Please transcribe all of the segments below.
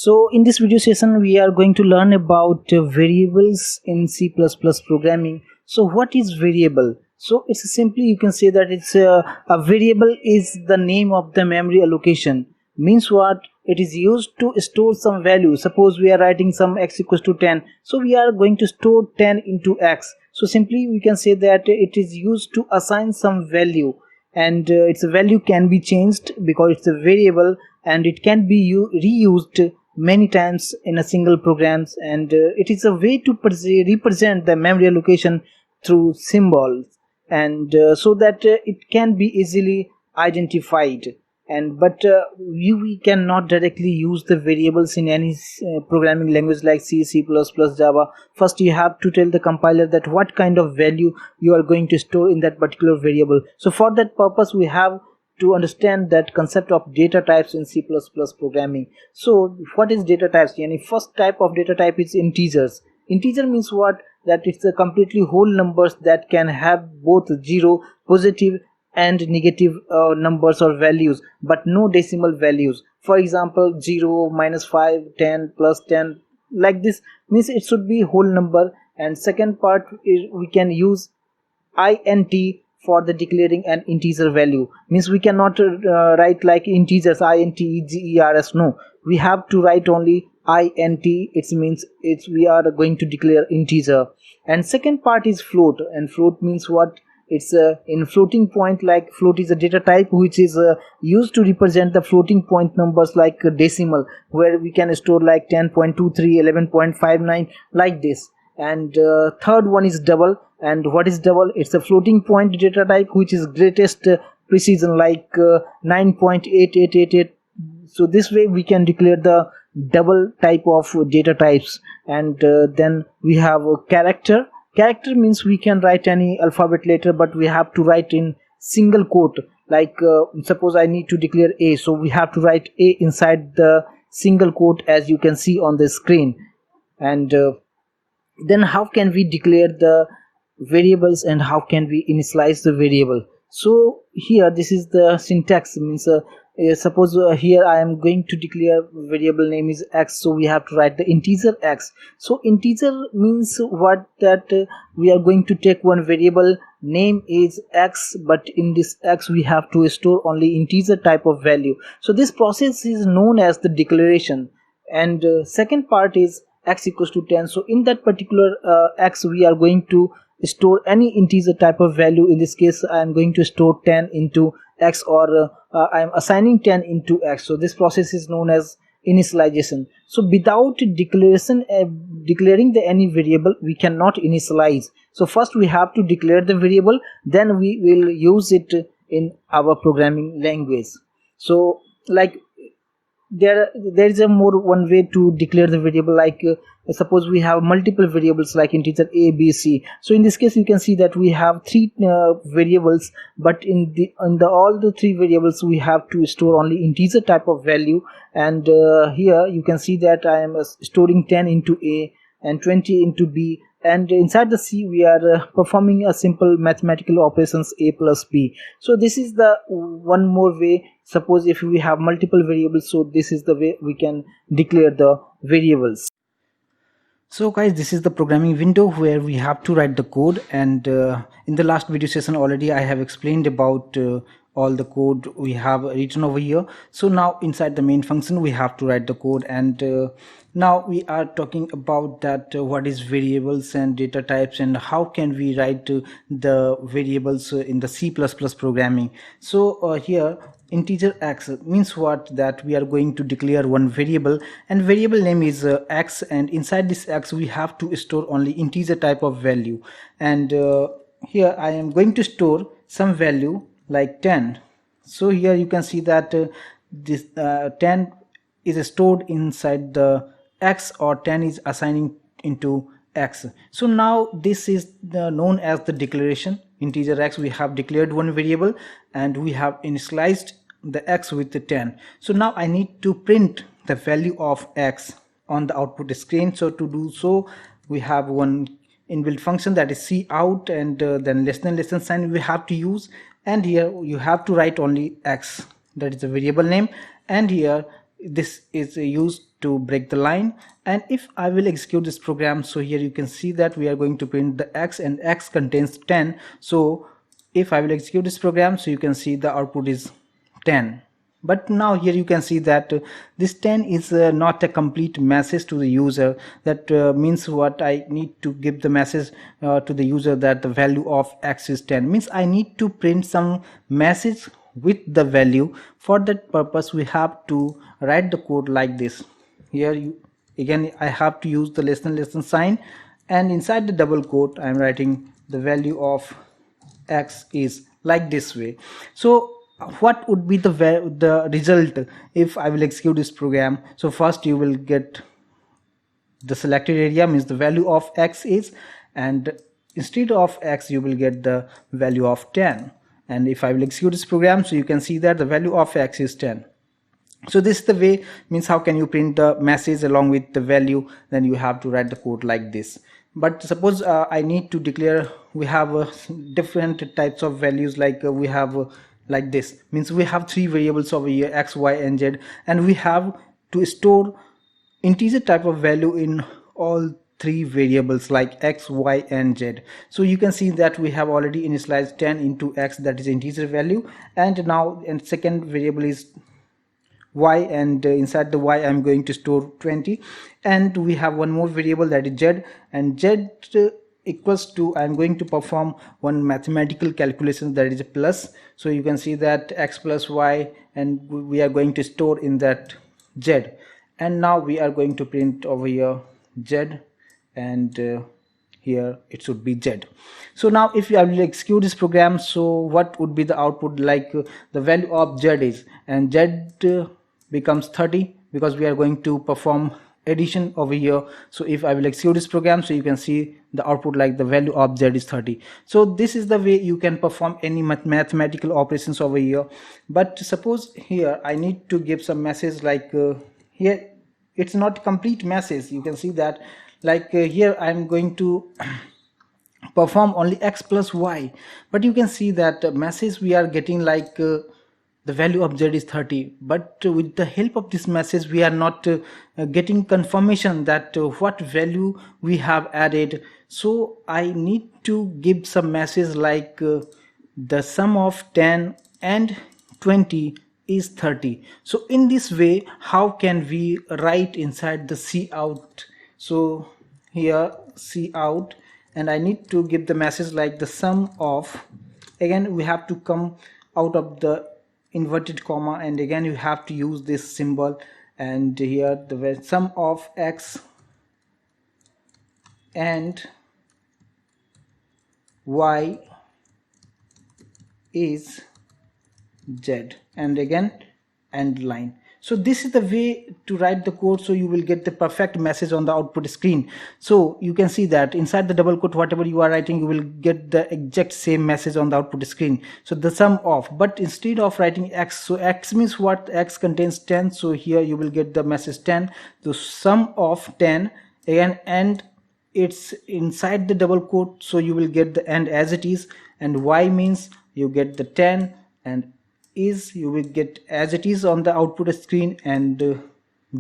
So in this video session we are going to learn about variables in C++ programming. So what is variable? So it's simply, you can say that it's a variable is the name of the memory allocation. Means what? It is used to store some value. Suppose we are writing some x equals to 10, so we are going to store 10 into x. So simply we can say that it is used to assign some value, and its value can be changed because it's a variable, and it can be reused many times in a single programs, and it is a way to represent the memory allocation through symbols, and so that it can be easily identified. And but we cannot directly use the variables in any programming language like C, C++, Java. First you have to tell the compiler that what kind of value you are going to store in that particular variable. So for that purpose we have to understand that concept of data types in C++ programming. So what is data types? Yani first type of data type is integers. Integer means what? That it's a completely whole numbers that can have both 0, positive and negative numbers or values, but no decimal values. For example, 0, -5, 10, +10, like this means it should be whole number. And second part is we can use int for the declaring an integer value. Means we cannot write like integers int, no, we have to write only int. It means we are going to declare integer. And second part is float, and float means what? It's in floating point, like float is a data type which is used to represent the floating point numbers like decimal, where we can store like 10.23, 11.59, like this. And third one is double. And what is double? It's a floating point data type which is greatest precision, like 9.8888. so this way we can declare the double type of data types. And then we have a character. Character means we can write any alphabet letter, but we have to write in single quote. Like suppose I need to declare A, so we have to write A inside the single quote, as you can see on the screen. And then how can we declare the variables, and how can we initialize the variable? So here this is the syntax. Means suppose here I am going to declare variable name is x, so we have to write the integer x. So integer means what? That we are going to take one variable name is x, but in this x we have to store only integer type of value. So this process is known as the declaration. And second part is x equals to 10. So in that particular x we are going to store any integer type of value. In this case I am going to store 10 into x, or I am assigning 10 into x. So this process is known as initialization. So without declaration declaring the any variable, we cannot initialize. So first we have to declare the variable, then we will use it in our programming language. So like there is a more one way to declare the variable. Like suppose we have multiple variables like integer a, b, c. So in this case you can see that we have three variables, but in the all the three variables we have to store only integer type of value. And here you can see that I am storing 10 into a and 20 into b, and inside the C we are performing a simple mathematical operations a plus b. So this is the one more way. Suppose if we have multiple variables, so this is the way we can declare the variables. So guys, this is the programming window where we have to write the code. And in the last video session already I have explained about all the code we have written over here. So now inside the main function we have to write the code. And now we are talking about that what is variables and data types, and how can we write the variables in the C++ programming. So here integer x means what? That we are going to declare one variable, and variable name is x, and inside this x we have to store only integer type of value. And here I am going to store some value like 10. So here you can see that this 10 is stored inside the x, or 10 is assigning into x. So now this is known as the declaration. Integer x, we have declared one variable and we have initialized the x with the 10. So now I need to print the value of x on the output screen. So to do so we have one inbuilt function, that is cout, and then less than sign we have to use. And here you have to write only x, that is the variable name, and here this is used to break the line. And if I will execute this program, so here you can see that we are going to print the x, and x contains 10. So if I will execute this program, so you can see the output is 10. But now here you can see that this 10 is not a complete message to the user. That means what I need to give the message to the user that the value of x is 10, means I need to print some message with the value. For that purpose we have to write the code like this. Here again I have to use the less than sign, and inside the double quote I am writing the value of x is like this way. So what would be the result if I will execute this program? So first you will get the selected area, means the value of x is, and instead of x you will get the value of 10. And if I will execute this program, so you can see that the value of x is 10. So this is the way, means how can you print the message along with the value. Then you have to write the code like this. But suppose I need to declare, we have different types of values, like we have like this, means we have three variables over here, x, y and z, and we have to store integer type of value in all three variables like x, y and z. So you can see that we have already initialized 10 into x, that is integer value, and now and second variable is y, and inside the y I'm going to store 20, and we have one more variable that is z, and z equals to, I'm going to perform one mathematical calculation, that is a plus. So you can see that x plus y, and we are going to store in that z, and now we are going to print over here z, and here it should be z. So now if I will execute this program, so what would be the output? Like the value of z is, and z becomes 30 because we are going to perform addition over here. So if I will execute this program, so you can see the output like the value of z is 30. So this is the way you can perform any mathematical operations over here. But suppose here I need to give some message, like here it's not complete message. You can see that, like here I'm going to perform only x plus y, but you can see that message we are getting like the value of z is 30, but with the help of this message we are not getting confirmation that what value we have added. So I need to give some message like the sum of 10 and 20 is 30. So in this way, how can we write inside the cout? So here cout, and I need to give the message like the sum of, again we have to come out of the inverted comma, and again you have to use this symbol, and here the sum of x and y is z, and again end line. So this is the way to write the code, so you will get the perfect message on the output screen. So you can see that inside the double quote, whatever you are writing, you will get the exact same message on the output screen. So the sum of, but instead of writing x, so x means what? X contains 10, so here you will get the message 10. The sum of 10, again, and it's inside the double quote, so you will get the end as it is, and y means you get the 10, and is you will get as it is on the output screen, and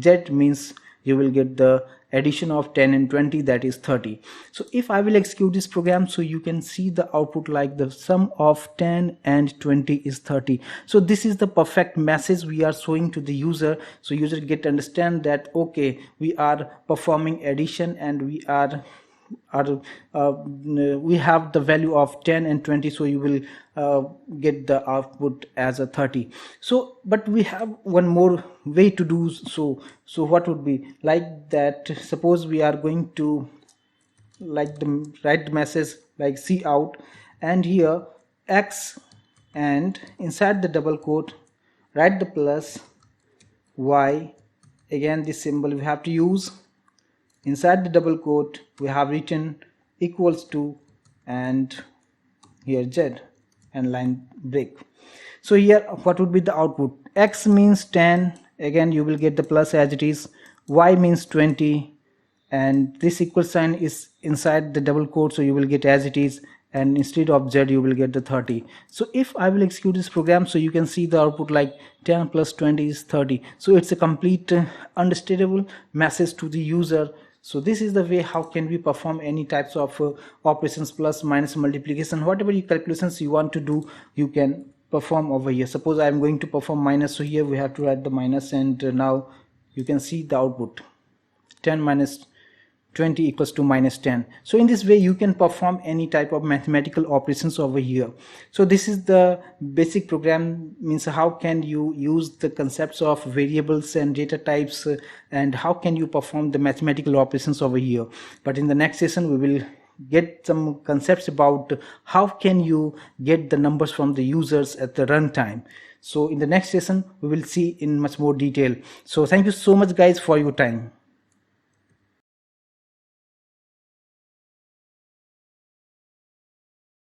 z means you will get the addition of 10 and 20, that is 30. So if I will execute this program, so you can see the output like the sum of 10 and 20 is 30. So this is the perfect message we are showing to the user, so user get understand that okay, we are performing addition, and we are we have the value of 10 and 20, so you will get the output as a 30. So but we have one more way to do so. So what would be like that? Suppose we are going to like the write the message like cout, and here x, and inside the double quote write the plus y, again this symbol we have to use. Inside the double quote we have written equals to, and here z, and line break. So here what would be the output? X means 10, again you will get the plus as it is, y means 20, and this equal sign is inside the double quote, so you will get as it is, and instead of z you will get the 30. So if I will execute this program, so you can see the output like 10 plus 20 is 30. So it's a complete understandable message to the user. So this is the way how can we perform any types of operations, plus, minus, multiplication, whatever you calculations you want to do, you can perform over here. Suppose I am going to perform minus, so here we have to write the minus, and now you can see the output 10 minus 20 equals to minus 10. So in this way you can perform any type of mathematical operations over here. So this is the basic program, means how can you use the concepts of variables and data types, and how can you perform the mathematical operations over here. But in the next session we will get some concepts about how can you get the numbers from the users at the runtime. So in the next session we will see in much more detail. So thank you so much guys for your time.